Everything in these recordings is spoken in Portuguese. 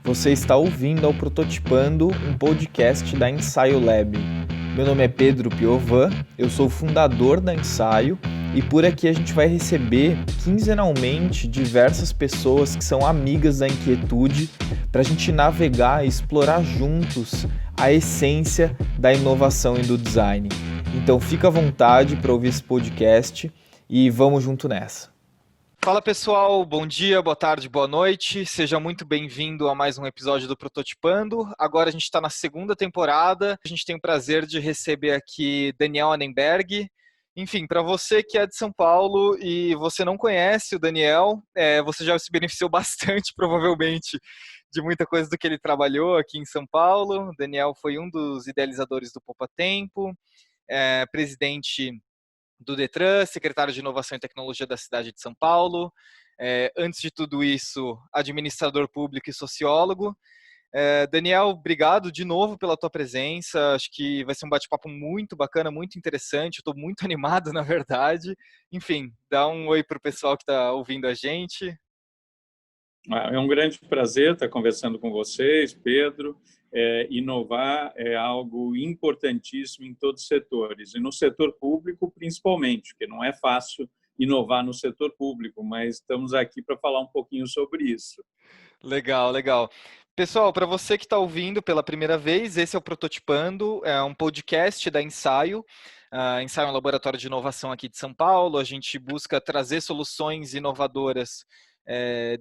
Você está ouvindo ao Prototipando, um podcast da Ensaio Lab. Meu nome é Pedro Piovan, eu sou fundador da Ensaio e por aqui a gente vai receber quinzenalmente diversas pessoas que são amigas da inquietude para a gente navegar e explorar juntos a essência da inovação e do design. Então fica à vontade para ouvir esse podcast e vamos junto nessa. Fala pessoal, bom dia, boa tarde, boa noite, seja muito bem-vindo a mais um episódio do Prototipando. Agora a gente está na segunda temporada, a gente tem o prazer de receber aqui Daniel Annenberg. Enfim, para você que é de São Paulo e você não conhece o Daniel, você já se beneficiou bastante, provavelmente, de muita coisa do que ele trabalhou aqui em São Paulo. O Daniel foi um dos idealizadores do Poupa Tempo, presidente do Detran, secretário de Inovação e Tecnologia da cidade de São Paulo. Antes de tudo isso, administrador público e sociólogo. Daniel, obrigado de novo pela tua presença. Acho que vai ser um bate-papo muito bacana, muito interessante. Estou muito animado, na verdade. Enfim, dá um oi para o pessoal que está ouvindo a gente. É um grande prazer estar conversando com vocês, Pedro. Inovar é algo importantíssimo em todos os setores, e no setor público principalmente, porque não é fácil inovar no setor público, mas estamos aqui para falar um pouquinho sobre isso. Legal, legal. Pessoal, para você que está ouvindo pela primeira vez, esse é o Prototipando, é um podcast da Ensaio. Ensaio é um laboratório de inovação aqui de São Paulo. A gente busca trazer soluções inovadoras,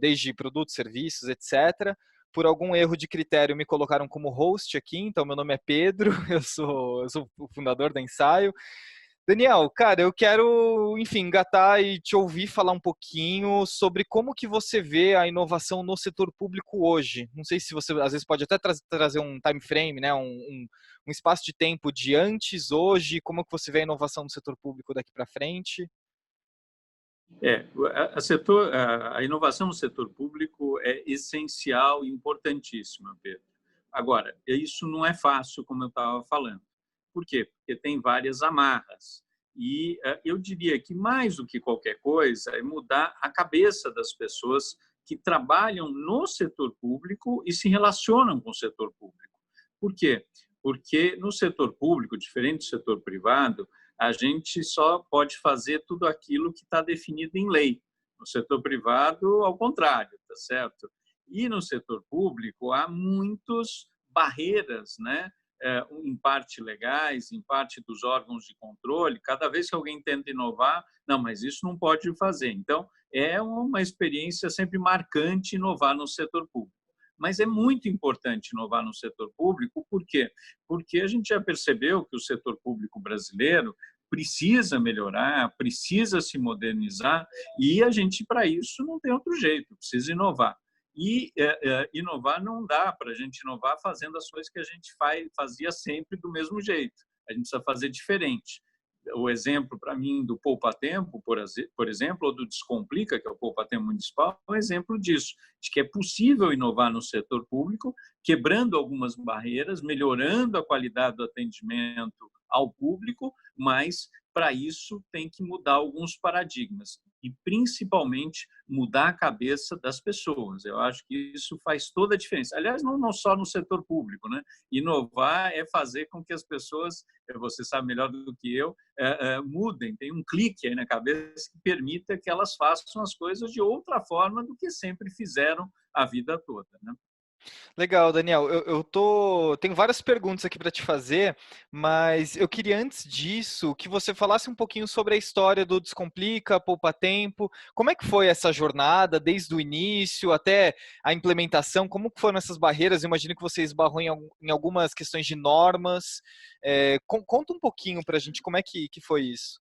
desde produtos, serviços, etc. Por algum erro de critério, me colocaram como host aqui, então meu nome é Pedro, eu sou o fundador da Ensaio. Daniel, cara, eu quero, enfim, engatar e te ouvir falar um pouquinho sobre como que você vê a inovação no setor público hoje. Não sei se você, às vezes, pode até trazer um time frame, né, um espaço de tempo de antes, hoje, como que você vê a inovação no setor público daqui para frente? A inovação no setor público é essencial e importantíssima, Pedro. Agora, isso não é fácil, como eu estava falando. Por quê? Porque tem várias amarras. E eu diria que, mais do que qualquer coisa, é mudar a cabeça das pessoas que trabalham no setor público e se relacionam com o setor público. Por quê? Porque no setor público, diferente do setor privado, a gente só pode fazer tudo aquilo que está definido em lei. No setor privado, ao contrário, tá certo? E no setor público há muitas barreiras, né? Em parte legais, em parte dos órgãos de controle. Cada vez que alguém tenta inovar, não, mas isso não pode fazer. Então, é uma experiência sempre marcante inovar no setor público. Mas é muito importante inovar no setor público, por quê? Porque a gente já percebeu que o setor público brasileiro precisa melhorar, precisa se modernizar, e a gente, para isso, não tem outro jeito, precisa inovar. E inovar não dá para a gente inovar fazendo as coisas que a gente fazia sempre do mesmo jeito. A gente precisa fazer diferente. O exemplo, para mim, do Poupa Tempo, por exemplo, ou do Descomplica, que é o Poupa Tempo Municipal, é um exemplo disso, de que é possível inovar no setor público, quebrando algumas barreiras, melhorando a qualidade do atendimento ao público, mas para isso tem que mudar alguns paradigmas e principalmente mudar a cabeça das pessoas. Eu acho que isso faz toda a diferença. Aliás, não só no setor público, né? Inovar é fazer com que as pessoas, você sabe melhor do que eu, mudem, tem um clique aí na cabeça que permita que elas façam as coisas de outra forma do que sempre fizeram a vida toda, né? Legal, Daniel. Tenho várias perguntas aqui para te fazer, mas eu queria antes disso que você falasse um pouquinho sobre a história do Descomplica, Poupa Tempo. Como é que foi essa jornada, desde o início até a implementação? Como que foram essas barreiras? Eu imagino que você esbarrou em algumas questões de normas. Conta um pouquinho para a gente como é que foi isso.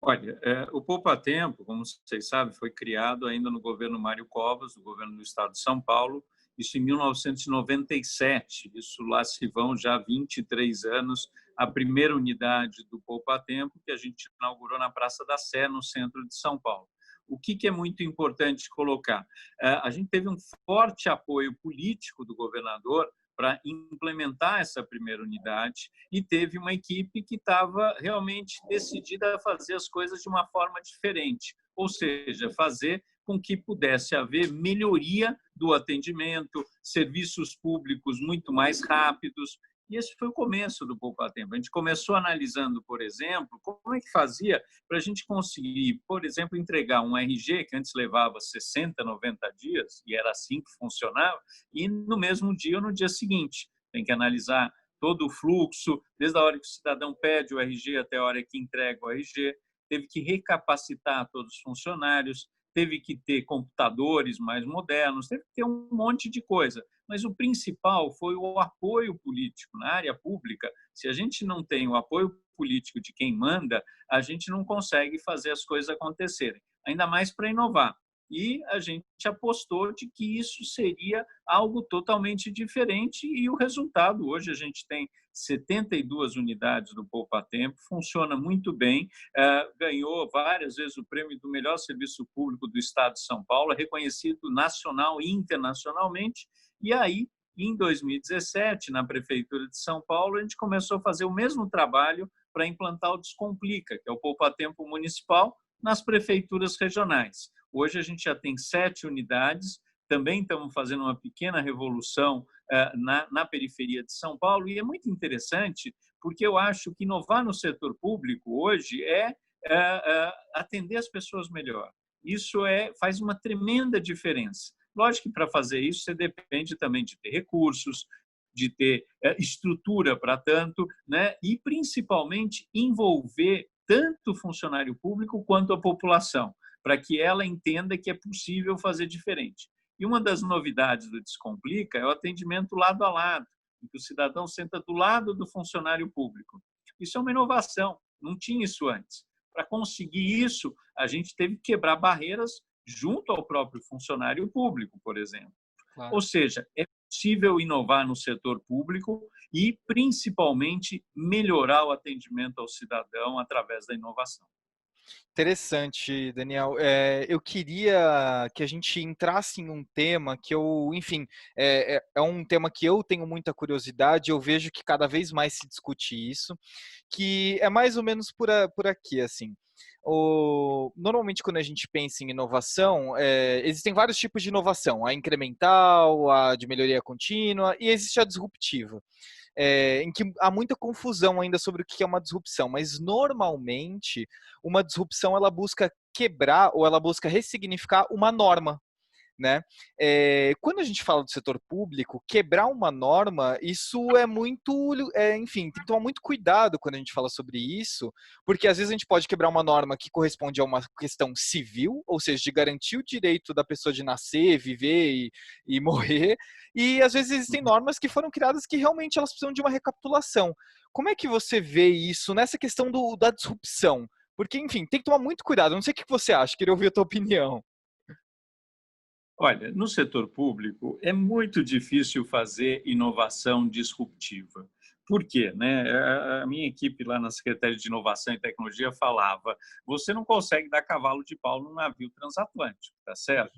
Olha, o Poupa Tempo, como vocês sabem, foi criado ainda no governo Mário Covas, do governo do estado de São Paulo, isso em 1997. Isso lá se vão já 23 anos, a primeira unidade do Poupa Tempo, que a gente inaugurou na Praça da Sé, no centro de São Paulo. O que é muito importante colocar? A gente teve um forte apoio político do governador para implementar essa primeira unidade e teve uma equipe que estava realmente decidida a fazer as coisas de uma forma diferente, ou seja, fazer com que pudesse haver melhoria do atendimento, serviços públicos muito mais rápidos. E esse foi o começo do Poupa Tempo. A gente começou analisando, por exemplo, como é que fazia para a gente conseguir, por exemplo, entregar um RG que antes levava 60, 90 dias, e era assim que funcionava, e no mesmo dia ou no dia seguinte. Tem que analisar todo o fluxo, desde a hora que o cidadão pede o RG até a hora que entrega o RG, teve que recapacitar todos os funcionários, teve que ter computadores mais modernos, teve que ter um monte de coisa. Mas o principal foi o apoio político na área pública. Se a gente não tem o apoio político de quem manda, a gente não consegue fazer as coisas acontecerem, ainda mais para inovar. E a gente apostou de que isso seria algo totalmente diferente e o resultado, hoje a gente tem 72 unidades do Poupa Tempo, funciona muito bem, ganhou várias vezes o prêmio do melhor serviço público do Estado de São Paulo, reconhecido nacional e internacionalmente, e aí, em 2017, na Prefeitura de São Paulo, a gente começou a fazer o mesmo trabalho para implantar o Descomplica, que é o Poupa Tempo municipal, nas prefeituras regionais. Hoje a gente já tem 7 unidades, também estamos fazendo uma pequena revolução na periferia de São Paulo, e é muito interessante, porque eu acho que inovar no setor público hoje é atender as pessoas melhor. Isso faz uma tremenda diferença. Lógico que para fazer isso você depende também de ter recursos, de ter estrutura para tanto, né? E principalmente envolver tanto o funcionário público quanto a população, para que ela entenda que é possível fazer diferente. E uma das novidades do Descomplica é o atendimento lado a lado, em que o cidadão senta do lado do funcionário público. Isso é uma inovação, não tinha isso antes. Para conseguir isso, a gente teve que quebrar barreiras junto ao próprio funcionário público, por exemplo. Claro. Ou seja, é possível inovar no setor público e, principalmente, melhorar o atendimento ao cidadão através da inovação. Interessante, Daniel. Eu queria que a gente entrasse em um tema que enfim, é um tema que eu tenho muita curiosidade, eu vejo que cada vez mais se discute isso, que é mais ou menos por aqui, assim. Normalmente, quando a gente pensa em inovação, existem vários tipos de inovação, a incremental, a de melhoria contínua, e existe a disruptiva. Em que há muita confusão ainda sobre o que é uma disrupção, mas normalmente uma disrupção ela busca quebrar ou ela busca ressignificar uma norma, né? Quando a gente fala do setor público, quebrar uma norma, isso é muito, enfim, tem que tomar muito cuidado quando a gente fala sobre isso, porque às vezes a gente pode quebrar uma norma que corresponde a uma questão civil, ou seja, de garantir o direito da pessoa de nascer, viver e morrer, e às vezes existem normas que foram criadas que realmente elas precisam de uma recapitulação. Como é que você vê isso nessa questão da disrupção? Porque, enfim, tem que tomar muito cuidado. Não sei o que você acha, queria ouvir a tua opinião. Olha, no setor público é muito difícil fazer inovação disruptiva. Por quê? Né? A minha equipe lá na Secretaria de Inovação e Tecnologia falava: você não consegue dar cavalo de pau num navio transatlântico, tá certo?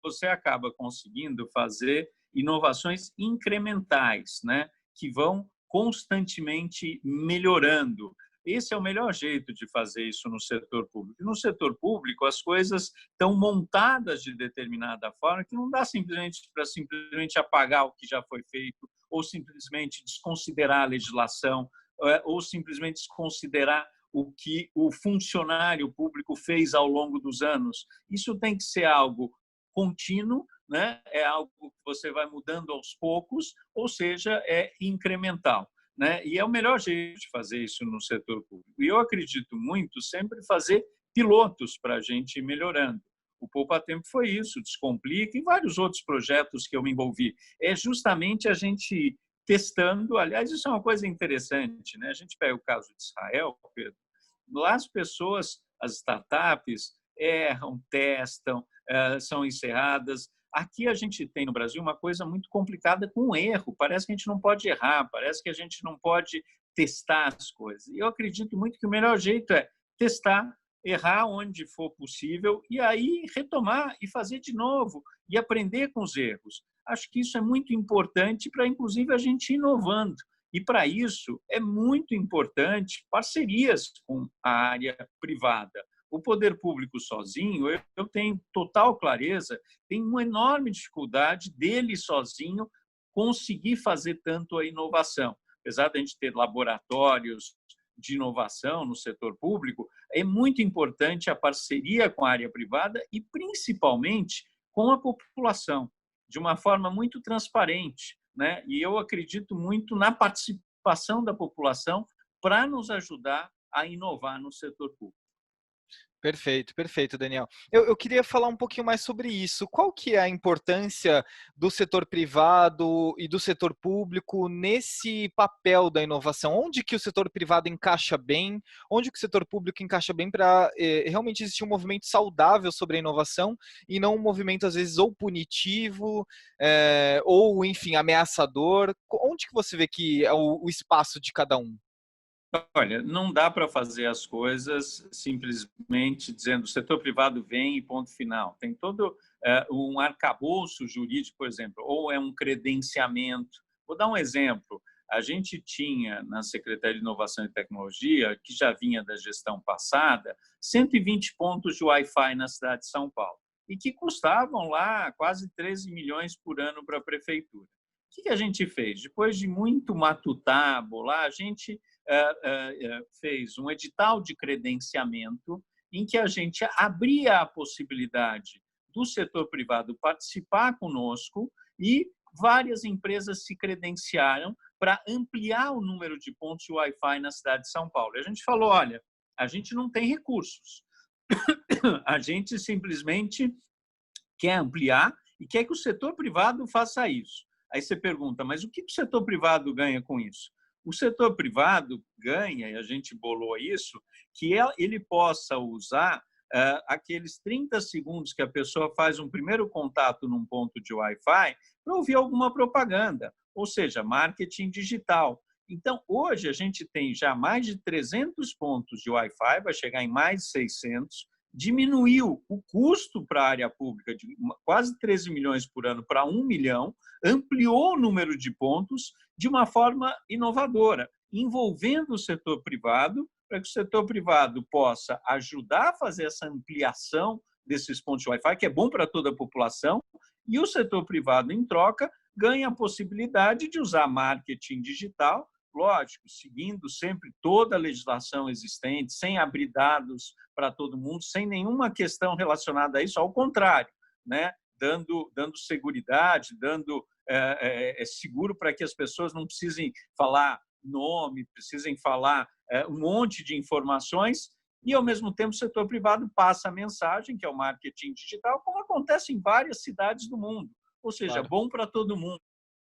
Você acaba conseguindo fazer inovações incrementais, né? Que vão constantemente melhorando. Esse é o melhor jeito de fazer isso no setor público. No setor público, as coisas estão montadas de determinada forma que não dá para simplesmente apagar o que já foi feito, ou simplesmente desconsiderar a legislação, ou simplesmente desconsiderar o que o funcionário público fez ao longo dos anos. Isso tem que ser algo contínuo, né? É algo que você vai mudando aos poucos, ou seja, é incremental. Né? E é o melhor jeito de fazer isso no setor público. E eu acredito muito sempre fazer pilotos para a gente ir melhorando. O Poupa Tempo foi isso, Descomplica e vários outros projetos que eu me envolvi. É justamente a gente testando. Aliás, isso é uma coisa interessante, né? A gente pega o caso de Israel, Pedro. Lá as pessoas, as startups, erram, testam, são encerradas. Aqui a gente tem no Brasil uma coisa muito complicada com o erro. Parece que a gente não pode errar, parece que a gente não pode testar as coisas. E eu acredito muito que o melhor jeito é testar, errar onde for possível e aí retomar e fazer de novo e aprender com os erros. Acho que isso é muito importante para, inclusive, a gente ir inovando. E, para isso, é muito importante parcerias com a área privada. O poder público sozinho, eu tenho total clareza, tem uma enorme dificuldade dele sozinho conseguir fazer tanto a inovação. Apesar de a gente ter laboratórios de inovação no setor público, é muito importante a parceria com a área privada e, principalmente, com a população, de uma forma muito transparente, né? E eu acredito muito na participação da população para nos ajudar a inovar no setor público. Perfeito, perfeito, Daniel. Eu queria falar um pouquinho mais sobre isso. Qual que é a importância do setor privado e do setor público nesse papel da inovação? Onde que o setor privado encaixa bem? Onde que o setor público encaixa bem para realmente existir um movimento saudável sobre a inovação e não um movimento, às vezes, ou punitivo, ou, enfim, ameaçador? Onde que você vê que é o espaço de cada um? Olha, não dá para fazer as coisas simplesmente dizendo o setor privado vem e ponto final. Tem todo um arcabouço jurídico, por exemplo, ou é um credenciamento. Vou dar um exemplo. A gente tinha na Secretaria de Inovação e Tecnologia, que já vinha da gestão passada, 120 pontos de Wi-Fi na cidade de São Paulo e que custavam lá quase 13 milhões por ano para a prefeitura. O que a gente fez? Depois de muito matutar, bolar, a gente fez um edital de credenciamento em que a gente abria a possibilidade do setor privado participar conosco e várias empresas se credenciaram para ampliar o número de pontos de Wi-Fi na cidade de São Paulo. E a gente falou, olha, a gente não tem recursos, a gente simplesmente quer ampliar e quer que o setor privado faça isso. Aí você pergunta, mas o que o setor privado ganha com isso? O setor privado ganha, e a gente bolou isso, que ele possa usar aqueles 30 segundos que a pessoa faz um primeiro contato num ponto de Wi-Fi para ouvir alguma propaganda, ou seja, marketing digital. Então, hoje a gente tem já mais de 300 pontos de Wi-Fi, vai chegar em mais de 600, diminuiu o custo para a área pública de quase 13 milhões por ano para 1 milhão, ampliou o número de pontos de uma forma inovadora, envolvendo o setor privado, para que o setor privado possa ajudar a fazer essa ampliação desses pontos de Wi-Fi, que é bom para toda a população, e o setor privado, em troca, ganha a possibilidade de usar marketing digital, lógico, seguindo sempre toda a legislação existente, sem abrir dados para todo mundo, sem nenhuma questão relacionada a isso, ao contrário, né? dando seguridade, dando seguro para que as pessoas não precisem falar nome, precisem falar um monte de informações, e, ao mesmo tempo, o setor privado passa a mensagem, que é o marketing digital, como acontece em várias cidades do mundo, ou seja, claro, bom para todo mundo.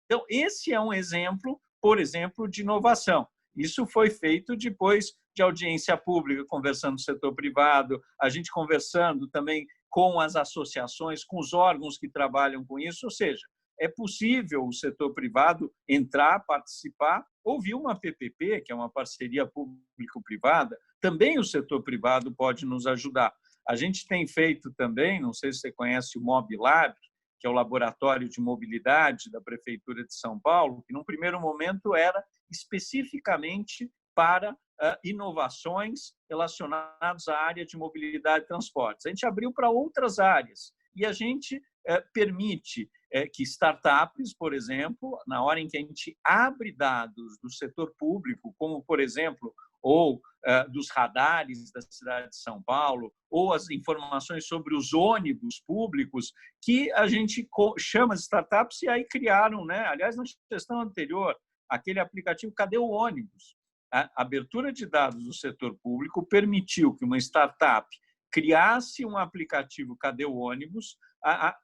Então, esse é um exemplo, por exemplo, de inovação. Isso foi feito depois de audiência pública, conversando com o setor privado, a gente conversando também com as associações, com os órgãos que trabalham com isso, ou seja, é possível o setor privado entrar, participar, ouvir uma PPP, que é uma parceria público-privada, também o setor privado pode nos ajudar. A gente tem feito também, não sei se você conhece o MobLab, que é o Laboratório de Mobilidade da Prefeitura de São Paulo, que, num primeiro momento, era especificamente para inovações relacionadas à área de mobilidade e transportes. A gente abriu para outras áreas e a gente permite que startups, por exemplo, na hora em que a gente abre dados do setor público, como, por exemplo, ou dos radares da cidade de São Paulo, ou as informações sobre os ônibus públicos, que a gente chama de startups e aí criaram, né? Aliás, na gestão anterior, aquele aplicativo Cadê o Ônibus? A abertura de dados do setor público permitiu que uma startup criasse um aplicativo Cadê o Ônibus.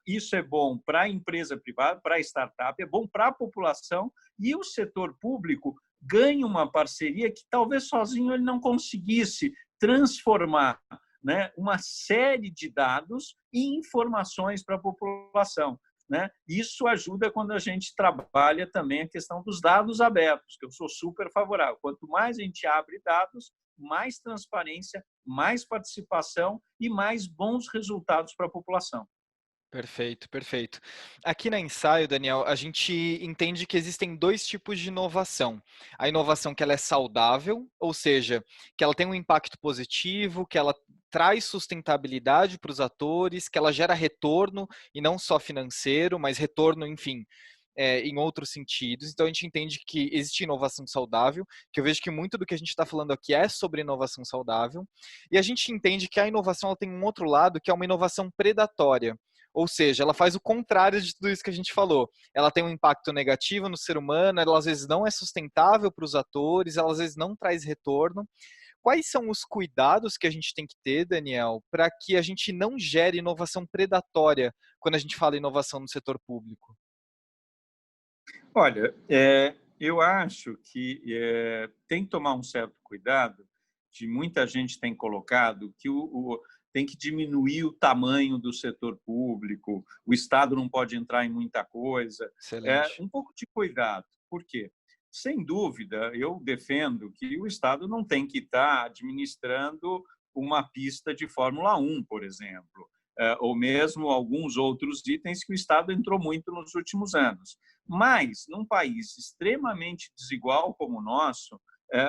Isso é bom para a empresa privada, para a startup, é bom para a população, e o setor público ganha uma parceria que talvez sozinho ele não conseguisse transformar, né, uma série de dados em informações para a população, né? Isso ajuda quando a gente trabalha também a questão dos dados abertos, que eu sou super favorável. Quanto mais a gente abre dados, mais transparência, mais participação e mais bons resultados para a população. Perfeito, perfeito. Aqui na Ensaio, Daniel, a gente entende que existem dois tipos de inovação. A inovação que ela é saudável, ou seja, que ela tem um impacto positivo, que ela traz sustentabilidade para os atores, que ela gera retorno, e não só financeiro, mas retorno, enfim, em outros sentidos. Então a gente entende que existe inovação saudável, que eu vejo que muito do que a gente está falando aqui é sobre inovação saudável, e a gente entende que a inovação ela tem um outro lado, que é uma inovação predatória. Ou seja, ela faz o contrário de tudo isso que a gente falou. Ela tem um impacto negativo no ser humano, ela às vezes não é sustentável para os atores, ela às vezes não traz retorno. Quais são os cuidados que a gente tem que ter, Daniel, para que a gente não gere inovação predatória quando a gente fala inovação no setor público? Olha, eu acho que tem que tomar um certo cuidado, que muita gente tem colocado, que tem que diminuir o tamanho do setor público, o Estado não pode entrar em muita coisa. Excelente. Um pouco de cuidado. Por quê? Sem dúvida, eu defendo que o Estado não tem que estar administrando uma pista de Fórmula 1, por exemplo, ou mesmo alguns outros itens que o Estado entrou muito nos últimos anos. Mas, num país extremamente desigual como o nosso,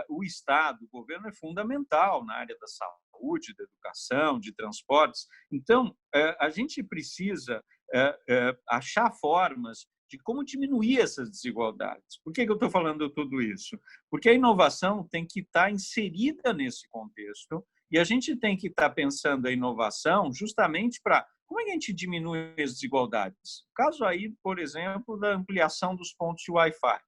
o Estado, o governo é fundamental na área da saúde, da educação, de transportes. Então, a gente precisa achar formas de como diminuir essas desigualdades. Por que eu estou falando tudo isso? Porque a inovação tem que estar inserida nesse contexto e a gente tem que estar pensando a inovação justamente para como é que a gente diminui as desigualdades. Caso aí, por exemplo, da ampliação dos pontos de Wi-Fi.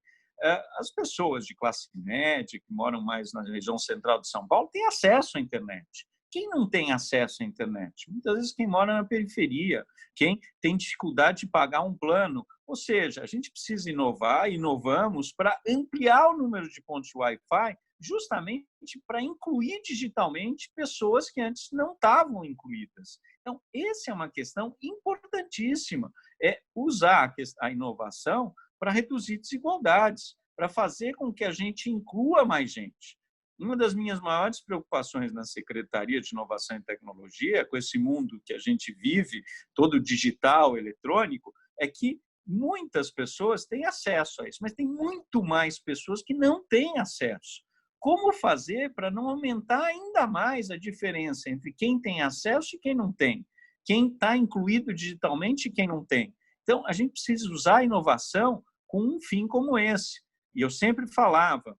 As pessoas de classe média, que moram mais na região central de São Paulo, têm acesso à internet. Quem não tem acesso à internet? Muitas vezes quem mora na periferia, quem tem dificuldade de pagar um plano. Ou seja, a gente precisa inovar, inovamos para ampliar o número de pontos de Wi-Fi, justamente para incluir digitalmente pessoas que antes não estavam incluídas. Então, essa é uma questão importantíssima, é usar a inovação para reduzir desigualdades, para fazer com que a gente inclua mais gente. Uma das minhas maiores preocupações na Secretaria de Inovação e Tecnologia, com esse mundo que a gente vive, todo digital, eletrônico, é que muitas pessoas têm acesso a isso, mas tem muito mais pessoas que não têm acesso. Como fazer para não aumentar ainda mais a diferença entre quem tem acesso e quem não tem? Quem está incluído digitalmente e quem não tem? Então, a gente precisa usar a inovação com um fim como esse. E eu sempre falava,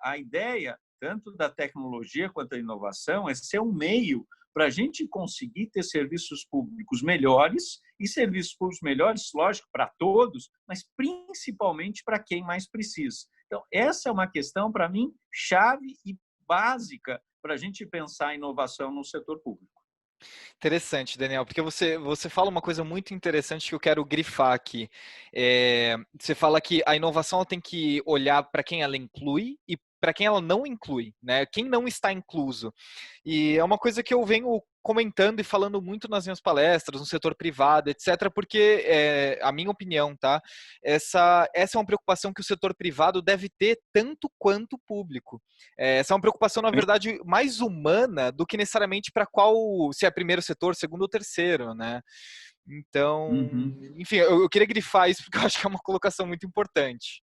a ideia, tanto da tecnologia quanto da inovação, é ser um meio para a gente conseguir ter serviços públicos melhores, e serviços públicos melhores, lógico, para todos, mas principalmente para quem mais precisa. Então, essa é uma questão, para mim, chave e básica para a gente pensar a inovação no setor público. Interessante, Daniel, porque você fala uma coisa muito interessante que eu quero grifar aqui. Você fala que a inovação ela tem que olhar para quem ela inclui e para quem ela não inclui, né? Quem não está incluso. E é uma coisa que eu venho comentando e falando muito nas minhas palestras, no setor privado, etc., porque, a minha opinião, tá? Essa é uma preocupação que o setor privado deve ter tanto quanto o público. Essa é uma preocupação, na verdade, mais humana do que necessariamente para qual, se é primeiro setor, segundo ou terceiro, né? Então, Uhum. enfim, eu queria grifar isso porque eu acho que é uma colocação muito importante.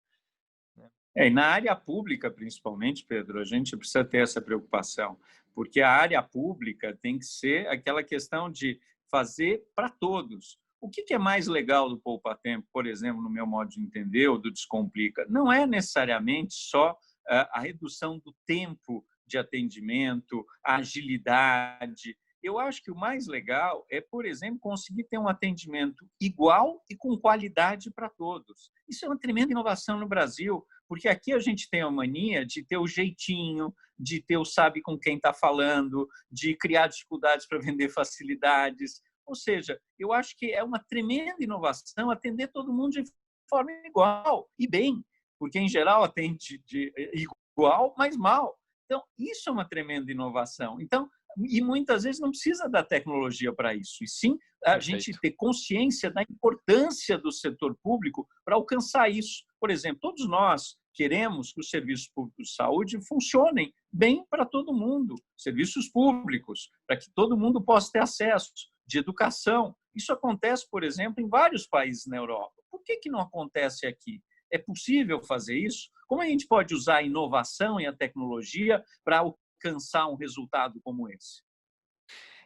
E na área pública, principalmente, Pedro, a gente precisa ter essa preocupação, porque a área pública tem que ser aquela questão de fazer para todos. O que é mais legal do Poupa Tempo, por exemplo, no meu modo de entender, ou do Descomplica? Não é necessariamente só a redução do tempo de atendimento, a agilidade. Eu acho que o mais legal é, por exemplo, conseguir ter um atendimento igual e com qualidade para todos. Isso é uma tremenda inovação no Brasil, porque aqui a gente tem a mania de ter o jeitinho, de ter o sabe com quem está falando, de criar dificuldades para vender facilidades. Ou seja, eu acho que é uma tremenda inovação atender todo mundo de forma igual e bem, porque, em geral, atende de igual, mas mal. Então, isso é uma tremenda inovação. Então, e muitas vezes não precisa da tecnologia para isso, e sim a gente ter consciência da importância do setor público para alcançar isso. Por exemplo, todos nós queremos que os serviços públicos de saúde funcionem bem para todo mundo, serviços públicos, para que todo mundo possa ter acesso, de educação. Isso acontece, por exemplo, em vários países na Europa. Por que não acontece aqui? É possível fazer isso? Como a gente pode usar a inovação e a tecnologia para alcançar um resultado como esse?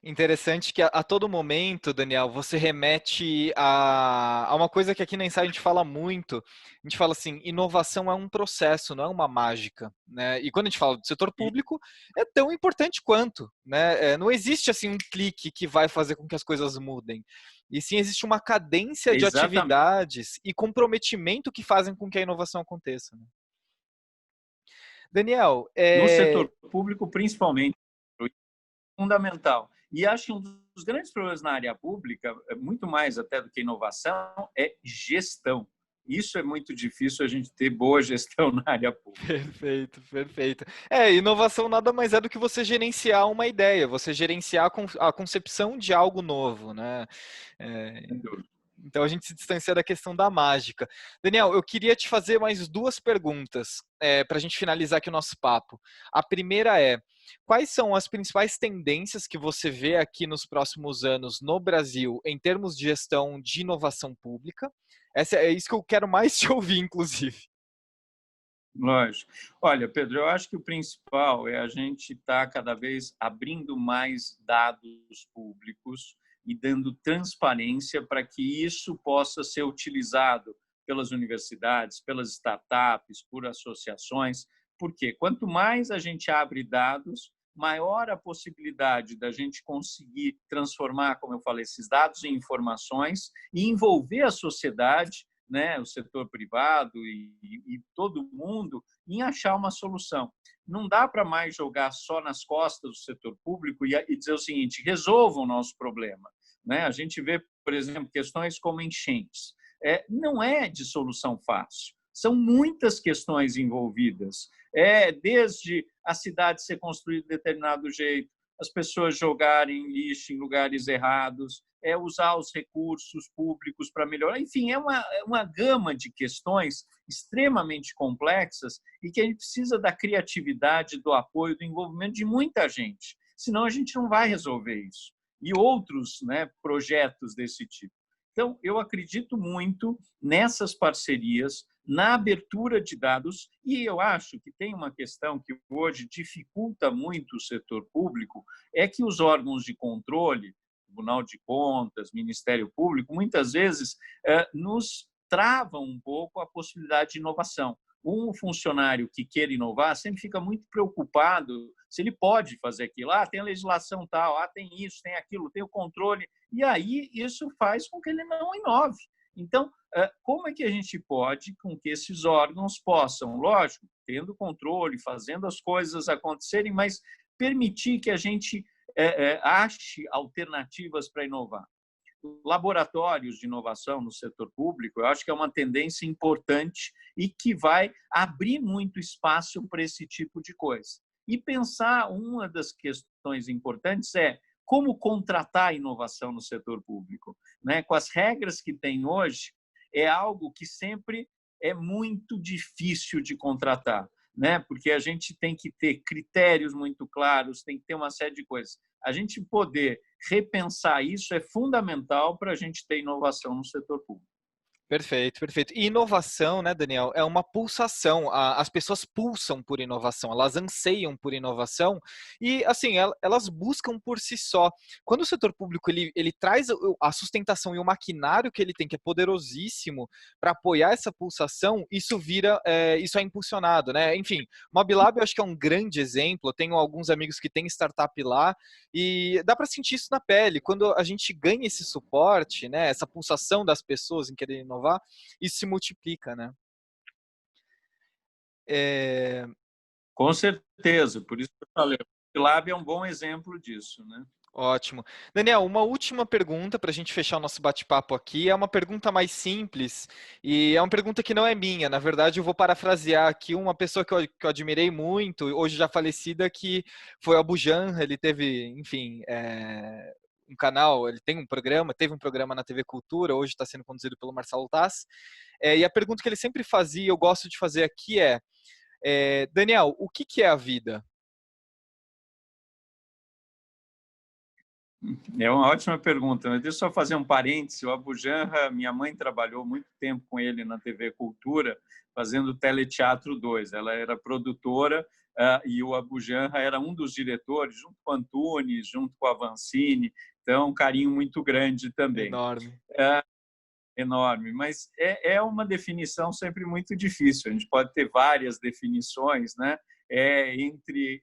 Interessante que a todo momento, Daniel, você remete a uma coisa que aqui na Insight a gente fala muito. A gente fala assim, inovação é um processo, não é uma mágica, né? E quando a gente fala do setor público, é tão importante quanto, né? Não existe assim um clique que vai fazer com que as coisas mudem. E sim existe uma cadência de Exatamente. atividades e comprometimento que fazem com que a inovação aconteça, né? Daniel, No setor público, principalmente, é fundamental. E acho que um dos grandes problemas na área pública, muito mais até do que inovação, é gestão. Isso é muito difícil a gente ter boa gestão na área pública. Perfeito, perfeito. Inovação nada mais é do que você gerenciar uma ideia, você gerenciar a concepção de algo novo, né? É, então a gente se distancia da questão da mágica. Daniel, eu queria te fazer mais duas perguntas para a gente finalizar aqui o nosso papo. A primeira é: quais são as principais tendências que você vê aqui nos próximos anos no Brasil em termos de gestão de inovação pública? É isso que eu quero mais te ouvir, inclusive. Lógico. Olha, Pedro, eu acho que o principal é a gente estar cada vez abrindo mais dados públicos e dando transparência para que isso possa ser utilizado pelas universidades, pelas startups, por associações. Porque quanto mais a gente abre dados, maior a possibilidade da gente conseguir transformar, como eu falei, esses dados em informações e envolver a sociedade, né, o setor privado e todo mundo em achar uma solução. Não dá para mais jogar só nas costas do setor público e dizer o seguinte: resolva o nosso problema. Né? A gente vê, por exemplo, questões como enchentes. Não é de solução fácil. São muitas questões envolvidas. Desde a cidade ser construída de determinado jeito, as pessoas jogarem lixo em lugares errados, usar os recursos públicos para melhorar. Enfim, é uma gama de questões extremamente complexas e que a gente precisa da criatividade, do apoio, do envolvimento de muita gente. Senão a gente não vai resolver isso. E outros, né, projetos desse tipo. Então, eu acredito muito nessas parcerias, na abertura de dados, e eu acho que tem uma questão que hoje dificulta muito o setor público, é que os órgãos de controle, Tribunal de Contas, Ministério Público, muitas vezes nos travam um pouco a possibilidade de inovação. Um funcionário que queira inovar sempre fica muito preocupado se ele pode fazer aquilo. Tem a legislação tal, tem isso, tem aquilo, tem o controle. E aí isso faz com que ele não inove. Então, como é que a gente pode com que esses órgãos possam, lógico, tendo controle, fazendo as coisas acontecerem, mas permitir que a gente ache alternativas para inovar? Laboratórios de inovação no setor público, eu acho que é uma tendência importante e que vai abrir muito espaço para esse tipo de coisa. E pensar, uma das questões importantes é como contratar a inovação no setor público. Né? Com as regras que tem hoje, é algo que sempre é muito difícil de contratar, né? Porque a gente tem que ter critérios muito claros, tem que ter uma série de coisas. A gente poder repensar isso é fundamental para a gente ter inovação no setor público. Perfeito, perfeito. E inovação, né, Daniel, é uma pulsação. As pessoas pulsam por inovação, elas anseiam por inovação e, assim, elas buscam por si só. Quando o setor público ele traz a sustentação e o maquinário que ele tem, que é poderosíssimo, para apoiar essa pulsação, isso é impulsionado, né? Enfim, Mobilab eu acho que é um grande exemplo. Eu tenho alguns amigos que têm startup lá e dá para sentir isso na pele. Quando a gente ganha esse suporte, né, essa pulsação das pessoas em querer inovar, isso se multiplica, né? Com certeza, por isso que eu falei, o Lab é um bom exemplo disso, né? Ótimo. Daniel, uma última pergunta para a gente fechar o nosso bate-papo aqui. É uma pergunta mais simples e é uma pergunta que não é minha. Na verdade, eu vou parafrasear aqui uma pessoa que eu admirei muito, hoje já falecida, que foi o Abu Janra. Ele teve, enfim, um canal, ele tem um programa, teve um programa na TV Cultura, hoje está sendo conduzido pelo Marcelo Taz. E a pergunta que ele sempre fazia, eu gosto de fazer aqui Daniel, o que é a vida? É uma ótima pergunta. Deixa eu só fazer um parêntese. O Abu Janra, minha mãe trabalhou muito tempo com ele na TV Cultura, fazendo Teleteatro 2. Ela era produtora e o Abu Janra era um dos diretores, junto com o Antunes, junto com a Avancini. Então, um carinho muito grande também. Enorme. Enorme, mas é uma definição sempre muito difícil. A gente pode ter várias definições, né? Entre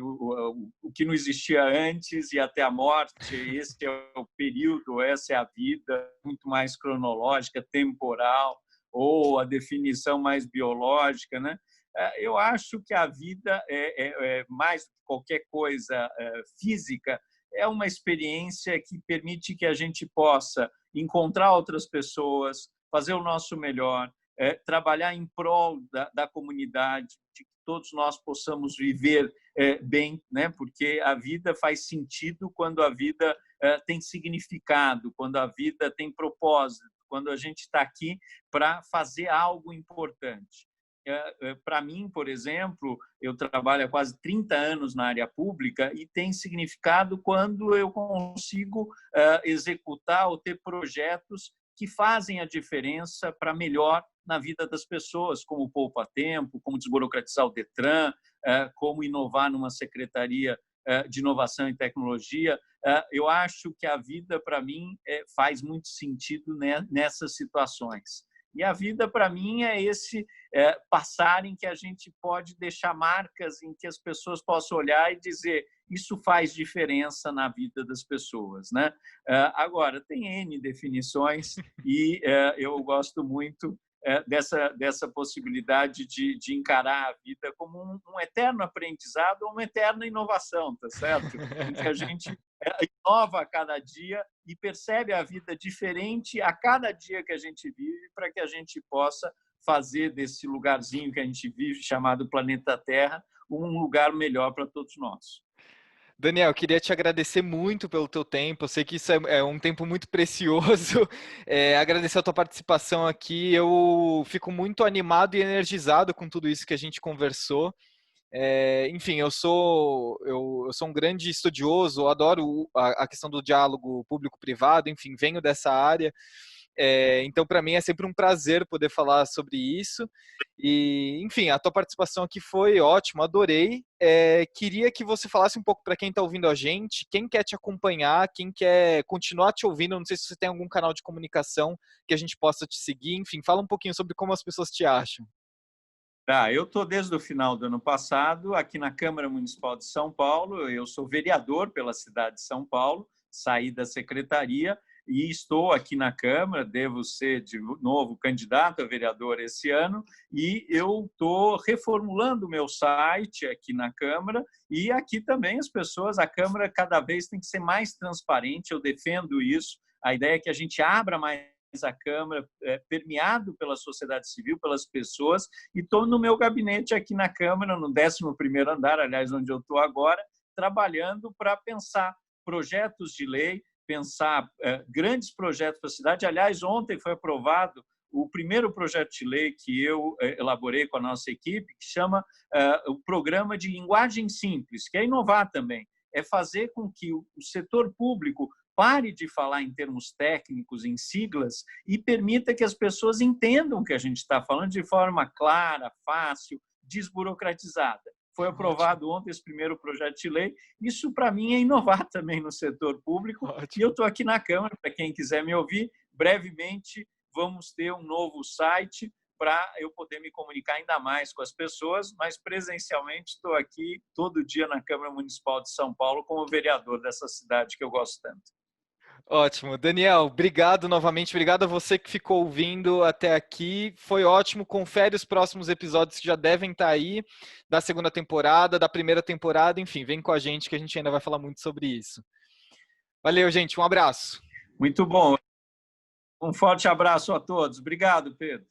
o que não existia antes e até a morte. Esse é o período, essa é a vida, muito mais cronológica, temporal, ou a definição mais biológica, né? Eu acho que a vida mais do que qualquer coisa física, é uma experiência que permite que a gente possa encontrar outras pessoas, fazer o nosso melhor, trabalhar em prol da comunidade, de que todos nós possamos viver bem, né? Porque a vida faz sentido quando a vida tem significado, quando a vida tem propósito, quando a gente está aqui para fazer algo importante. Para mim, por exemplo, eu trabalho há quase 30 anos na área pública e tem significado quando eu consigo executar ou ter projetos que fazem a diferença para melhor na vida das pessoas, como Poupa Tempo, como desburocratizar o Detran, como inovar numa secretaria de inovação e tecnologia. Eu acho que a vida, para mim, faz muito sentido nessas situações. E a vida, para mim, é esse passar em que a gente pode deixar marcas em que as pessoas possam olhar e dizer isso faz diferença na vida das pessoas, né? Agora, tem N definições e eu gosto muito dessa possibilidade de encarar a vida como um eterno aprendizado ou uma eterna inovação, tá certo? Em que a gente inova a cada dia e percebe a vida diferente a cada dia que a gente vive, para que a gente possa fazer desse lugarzinho que a gente vive, chamado planeta Terra, um lugar melhor para todos nós. Daniel, queria te agradecer muito pelo teu tempo. Eu sei que isso é um tempo muito precioso. Agradecer a tua participação aqui. Eu fico muito animado e energizado com tudo isso que a gente conversou. Enfim, eu sou um grande estudioso, adoro a questão do diálogo público-privado, enfim, venho dessa área. Então, para mim, é sempre um prazer poder falar sobre isso. E, enfim, a tua participação aqui foi ótima, adorei. Queria que você falasse um pouco para quem está ouvindo a gente, quem quer te acompanhar, quem quer continuar te ouvindo. Não sei se você tem algum canal de comunicação que a gente possa te seguir. Enfim, fala um pouquinho sobre como as pessoas te acham. Eu estou desde o final do ano passado aqui na Câmara Municipal de São Paulo. Eu sou vereador pela cidade de São Paulo, saí da secretaria e estou aqui na Câmara, devo ser de novo candidato a vereador esse ano, e eu estou reformulando o meu site aqui na Câmara, e aqui também as pessoas, a Câmara cada vez tem que ser mais transparente, eu defendo isso, a ideia é que a gente abra mais a Câmara, permeado pela sociedade civil, pelas pessoas, e estou no meu gabinete aqui na Câmara, no 11º andar, aliás, onde eu estou agora, trabalhando para pensar projetos de lei, pensar grandes projetos para a cidade. Aliás, ontem foi aprovado o primeiro projeto de lei que eu elaborei com a nossa equipe, que chama o Programa de Linguagem Simples, que é inovar também, é fazer com que o setor público pare de falar em termos técnicos, em siglas, e permita que as pessoas entendam o que a gente está falando de forma clara, fácil, desburocratizada. Foi aprovado ontem esse primeiro projeto de lei. Isso, para mim, é inovar também no setor público. Ótimo. E eu estou aqui na Câmara, para quem quiser me ouvir. Brevemente, vamos ter um novo site para eu poder me comunicar ainda mais com as pessoas, mas presencialmente estou aqui todo dia na Câmara Municipal de São Paulo como vereador dessa cidade que eu gosto tanto. Ótimo. Daniel, obrigado novamente. Obrigado a você que ficou ouvindo até aqui. Foi ótimo. Confere os próximos episódios que já devem estar aí, da segunda temporada, da primeira temporada. Enfim, vem com a gente que a gente ainda vai falar muito sobre isso. Valeu, gente. Um abraço. Muito bom. Um forte abraço a todos. Obrigado, Pedro.